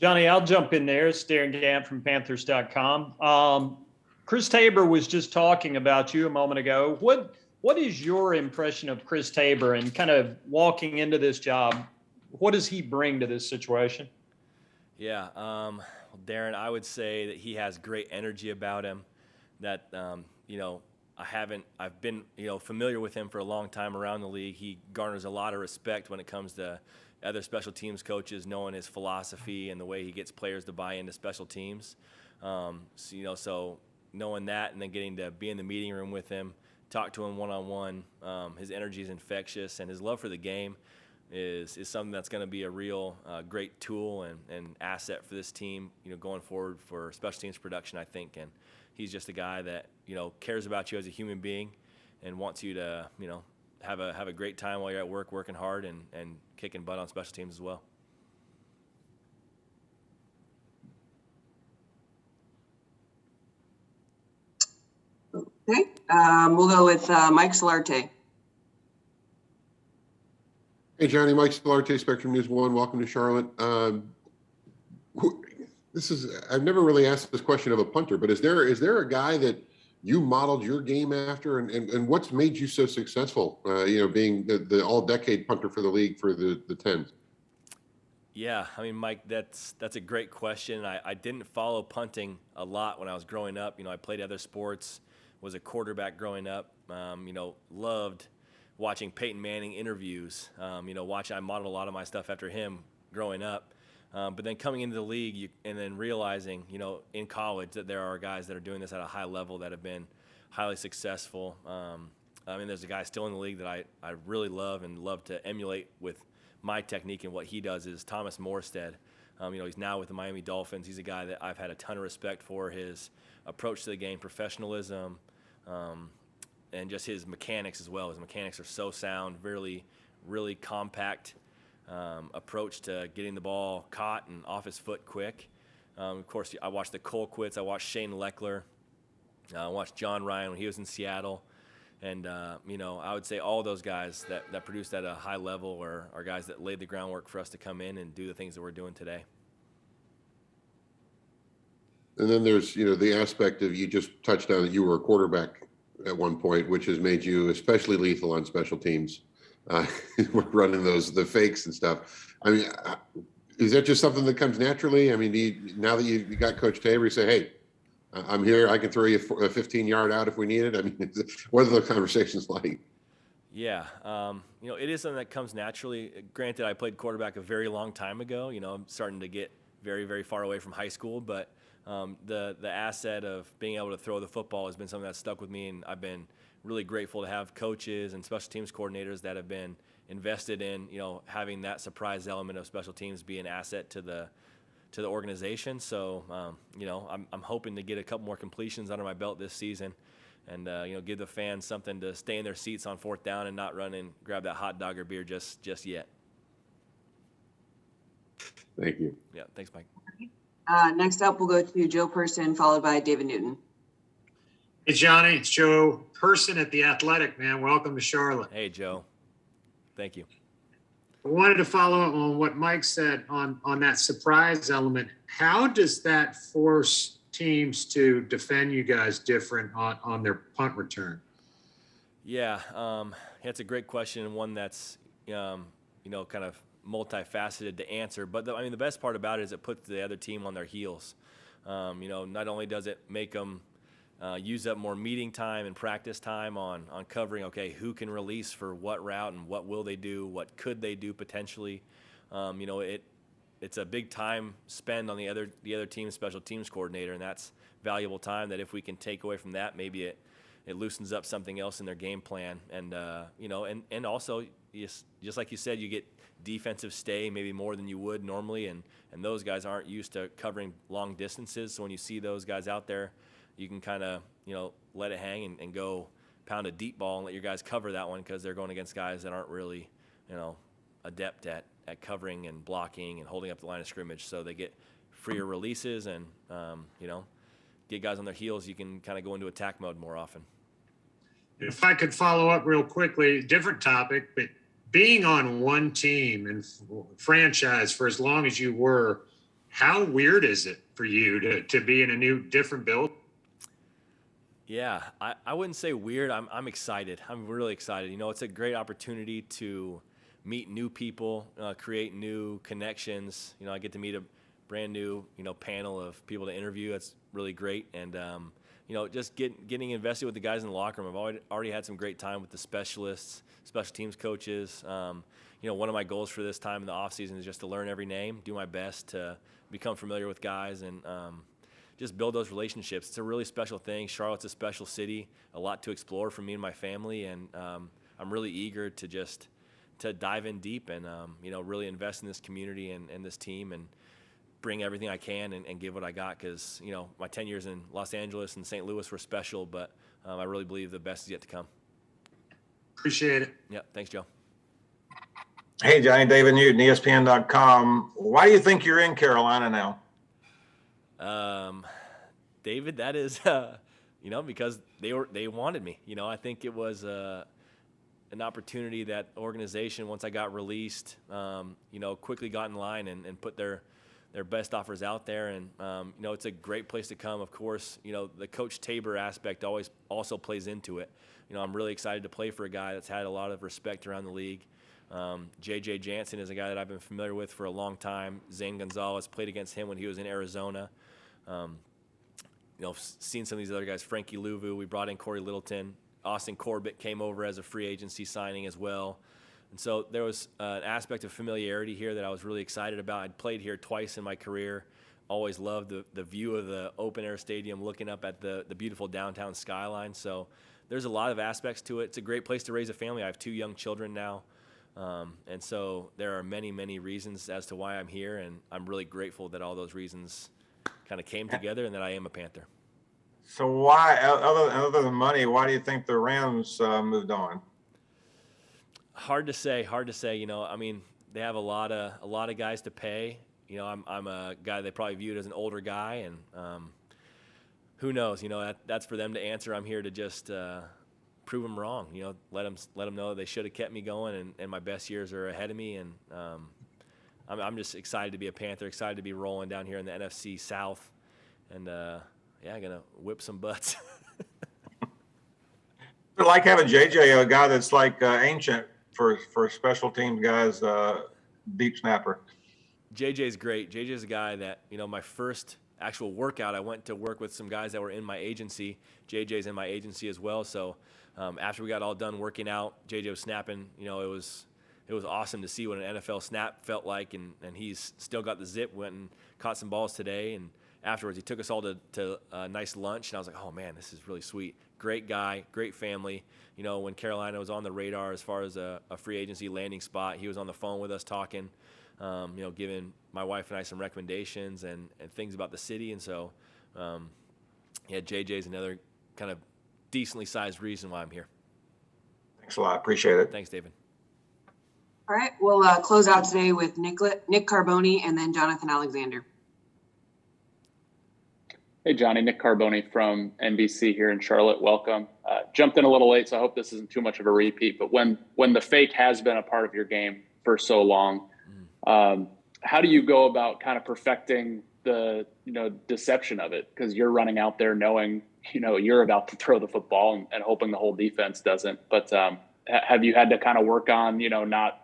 Johnny, I'll jump in there. It's Darren Gant from Panthers.com. Chris Tabor was just talking about you a moment ago. What is your impression of Chris Tabor and kind of walking into this job? What does he bring to this situation? Yeah, well, Darren, I would say that he has great energy about him. That I've been familiar with him for a long time around the league. He garners a lot of respect when it comes to other special teams coaches, knowing his philosophy and the way he gets players to buy into special teams. So knowing that, and then getting to be in the meeting room with him, talk to him one-on-one, his energy is infectious, and his love for the game is something that's going to be a real great tool and asset for this team, going forward for special teams production, I think. And he's just a guy that, cares about you as a human being and wants you to, have a great time while you're at work, working hard and kicking butt on special teams as well. Okay, we'll go with Mike Solarte. Hey, Johnny, Mike Solarte, Spectrum News 1. Welcome to Charlotte. I've never really asked this question of a punter, but is there a guy that you modeled your game after, and what's made you so successful, being the all-decade punter for the league for the Tens? Yeah, I mean, Mike, that's a great question. I didn't follow punting a lot when I was growing up. I played other sports, was a quarterback growing up, loved watching Peyton Manning interviews, I modeled a lot of my stuff after him growing up. But then coming into the league and then realizing, in college that there are guys that are doing this at a high level that have been highly successful. There's a guy still in the league that I really love and love to emulate with my technique, and what he does is Thomas Morstead. He's now with the Miami Dolphins. He's a guy that I've had a ton of respect for, his approach to the game, professionalism, and just his mechanics as well. His mechanics are so sound, really, really compact approach to getting the ball caught and off his foot quick. Of course, I watched the Colquitts. I watched Shane Leckler. I watched John Ryan when he was in Seattle. And, I would say all those guys that produced at a high level are guys that laid the groundwork for us to come in and do the things that we're doing today. And then there's, the aspect of, you just touched on that you were a quarterback at one point, which has made you especially lethal on special teams. We're running the fakes and stuff. I mean, is that just something that comes naturally? I mean, now that you got Coach Tabor, you say, hey, I'm here. I can throw you a 15-yard out if we need it. I mean, what are the conversations like? Yeah, it is something that comes naturally. Granted, I played quarterback a very long time ago. I'm starting to get very, very far away from high school, but the asset of being able to throw the football has been something that's stuck with me, and I've been really grateful to have coaches and special teams coordinators that have been invested in, having that surprise element of special teams be an asset to the organization. So, I'm hoping to get a couple more completions under my belt this season and, give the fans something to stay in their seats on fourth down and not run and grab that hot dog or beer just yet. Thank you. Yeah, thanks, Mike. Next up, we'll go to Joe Person, followed by David Newton. Hey, Johnny, it's Joe Person at The Athletic, man. Welcome to Charlotte. Hey, Joe. Thank you. I wanted to follow up on what Mike said on that surprise element. How does that force teams to defend you guys different on their punt return? Yeah, that's a great question, and one that's, kind of multifaceted to answer. But the best part about it is it puts the other team on their heels. Not only does it make them use up more meeting time and practice time on covering, okay, who can release for what route and what will they do, what could they do potentially. It's a big time spend on the other team's special teams coordinator, and that's valuable time that if we can take away from that, maybe it loosens up something else in their game plan. And, and also, just like you said, you get defensive stay maybe more than you would normally, and those guys aren't used to covering long distances. So when you see those guys out there, you can kind of, let it hang and go pound a deep ball and let your guys cover that one, because they're going against guys that aren't really, adept at covering and blocking and holding up the line of scrimmage. So they get freer releases and, get guys on their heels. You can kind of go into attack mode more often. If I could follow up real quickly, different topic, but being on one team and franchise for as long as you were, How weird is it for you to be in a new, different build? Yeah, I wouldn't say weird. I'm excited. I'm really excited. You know, it's a great opportunity to meet new people, create new connections. You know, I get to meet a brand new, panel of people to interview. That's really great. And, just getting invested with the guys in the locker room. I've already had some great time with the specialists, special teams coaches. One of my goals for this time in the offseason is just to learn every name, do my best to become familiar with guys, and just build those relationships. It's a really special thing. Charlotte's a special city, a lot to explore for me and my family, and I'm really eager to dive in deep and really invest in this community and this team and bring everything I can and give what I got, because my 10 years in Los Angeles and St. Louis were special, but I really believe the best is yet to come. Appreciate it. Yeah, thanks, Joe. Hey, Johnny, David Newton, ESPN.com. Why do you think you're in Carolina now? David, that is, because they wanted me. I think it was an opportunity that organization, once I got released, quickly got in line and put their best offers out there. And, it's a great place to come. Of course, the Coach Tabor aspect always also plays into it. I'm really excited to play for a guy that's had a lot of respect around the league. J.J. Jansen is a guy that I've been familiar with for a long time. Zane Gonzalez, played against him when he was in Arizona. Seen some of these other guys, Frankie Louvu. We brought in Corey Littleton. Austin Corbett came over as a free agency signing as well. And so there was an aspect of familiarity here that I was really excited about. I'd played here twice in my career. Always loved the view of the open-air stadium, looking up at the beautiful downtown skyline. So there's a lot of aspects to it. It's a great place to raise a family. I have 2 young children now. And so there are many, many reasons as to why I'm here, and I'm really grateful that all those reasons kind of came together and that I am a Panther. So why, other than money, why do you think the Rams moved on? Hard to say. They have a lot of guys to pay. I'm a guy they probably viewed as an older guy, and who knows? That's for them to answer. I'm here to just prove them wrong. Let them know they should have kept me going, and my best years are ahead of me. And I'm just excited to be a Panther, excited to be rolling down here in the NFC South, and gonna whip some butts. It's like having JJ, a guy that's like ancient for special teams guys, deep snapper. JJ's great. JJ's a guy that, my first actual workout, I went to work with some guys that were in my agency. JJ's in my agency as well. So after we got all done working out, JJ was snapping. It was awesome to see what an NFL snap felt like, and he's still got the zip. Went and caught some balls today, and afterwards he took us all to a nice lunch, and I was like, oh man, this is really sweet. Great guy, great family. When Carolina was on the radar as far as a free agency landing spot, he was on the phone with us talking, giving my wife and I some recommendations and things about the city. And so, JJ's another kind of decently sized reason why I'm here. Thanks a lot. Appreciate it. Thanks, David. All right, we'll close out today with Nick Carboni and then Jonathan Alexander. Hey, Johnny, Nick Carboni from NBC here in Charlotte. Welcome. Jumped in a little late, so I hope this isn't too much of a repeat. But when the fake has been a part of your game for so long, how do you go about kind of perfecting the deception of it? Because you're running out there knowing you're about to throw the football and hoping the whole defense doesn't. But have you had to kind of work on not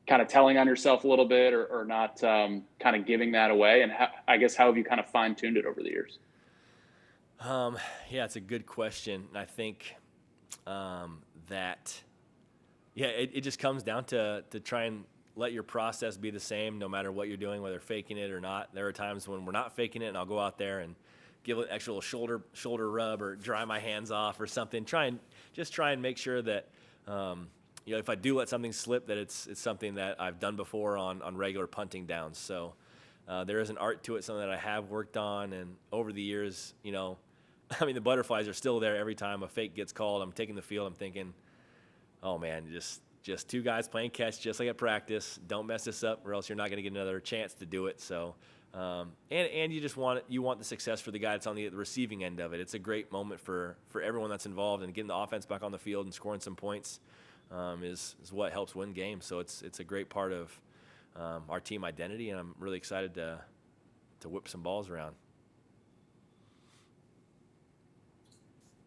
kind of telling on yourself a little bit or not kind of giving that away? And how have you kind of fine-tuned it over the years? It's a good question. I think it just comes down to try and let your process be the same no matter what you're doing, whether faking it or not. There are times when we're not faking it, and I'll go out there and give it an extra shoulder rub or dry my hands off or something. Try and make sure that if I do let something slip, that it's something that I've done before on regular punting downs. So there is an art to it, something that I have worked on, and over the years, the butterflies are still there every time a fake gets called. I'm taking the field, I'm thinking, oh man, just 2 guys playing catch just like at practice. Don't mess this up, or else you're not going to get another chance to do it. So, and you just want the success for the guy that's on the receiving end of it. It's a great moment for everyone that's involved, and getting the offense back on the field and scoring some points is what helps win games. So it's a great part of our team identity, and I'm really excited to whip some balls around.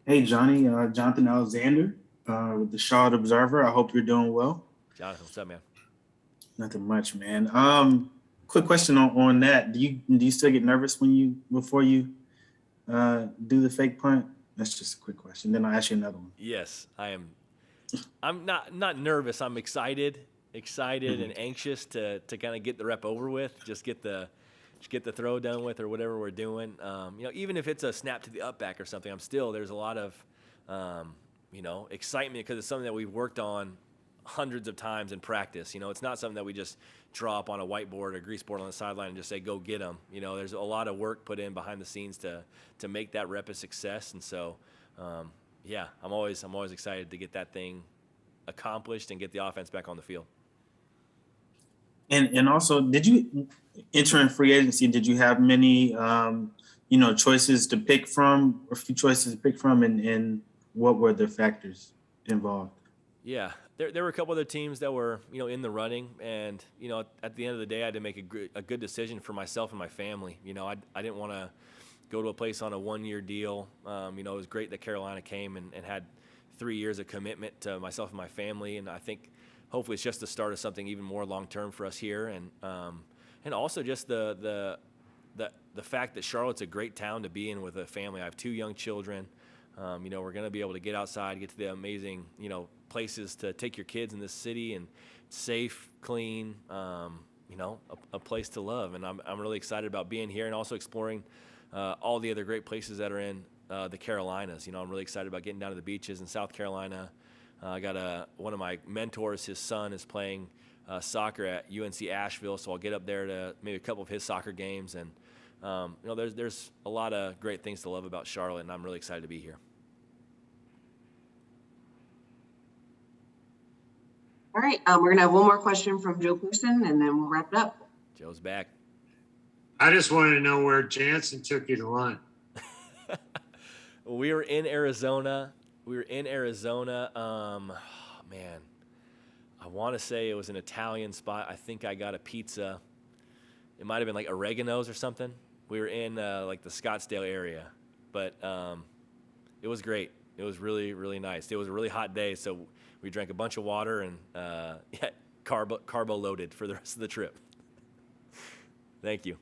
Hey, Johnny, Jonathan Alexander with the Charlotte Observer. I hope you're doing well. Jonathan, what's up, man? Nothing much, man. Quick question on that. Do you still get nervous before you do the fake punt? That's just a quick question. Then I'll ask you another one. Yes, I am. I'm not nervous. I'm excited and anxious to kind of get the rep over with. Just get the throw done with or whatever we're doing. Even if it's a snap to the up back or something, there's a lot of excitement because it's something that we've worked on hundreds of times in practice. It's not something that we just draw up on a whiteboard or grease board on the sideline and just say, go get them. There's a lot of work put in behind the scenes to make that rep a success. And so, I'm always excited to get that thing accomplished and get the offense back on the field. And also, did you enter in free agency? Did you have many, choices to pick from, or a few choices to pick from, and what were the factors involved? Yeah, there were a couple other teams that were, in the running, and at the end of the day, I had to make a good decision for myself and my family. I didn't want to go to a place on a 1-year deal. It was great that Carolina came and had 3 years of commitment to myself and my family, and I think hopefully it's just the start of something even more long-term for us here, and also just the fact that Charlotte's a great town to be in with a family. I have 2 young children. We're going to be able to get outside, get to the amazing, places to take your kids in this city, and safe, clean, a place to love. And I'm really excited about being here and also exploring all the other great places that are in the Carolinas. I'm really excited about getting down to the beaches in South Carolina. I got one of my mentors, his son is playing soccer at UNC Asheville, so I'll get up there to maybe a couple of his soccer games. And there's a lot of great things to love about Charlotte, and I'm really excited to be here. All right, we're going to have one more question from Joe Pearson, and then we'll wrap it up. Joe's back. I just wanted to know where Jansen took you to lunch. We were in Arizona. I want to say it was an Italian spot. I think I got a pizza. It might have been like Oregano's or something. We were in like the Scottsdale area, but it was great. It was really, really nice. It was a really hot day, so we drank a bunch of water and carbo loaded for the rest of the trip. Thank you.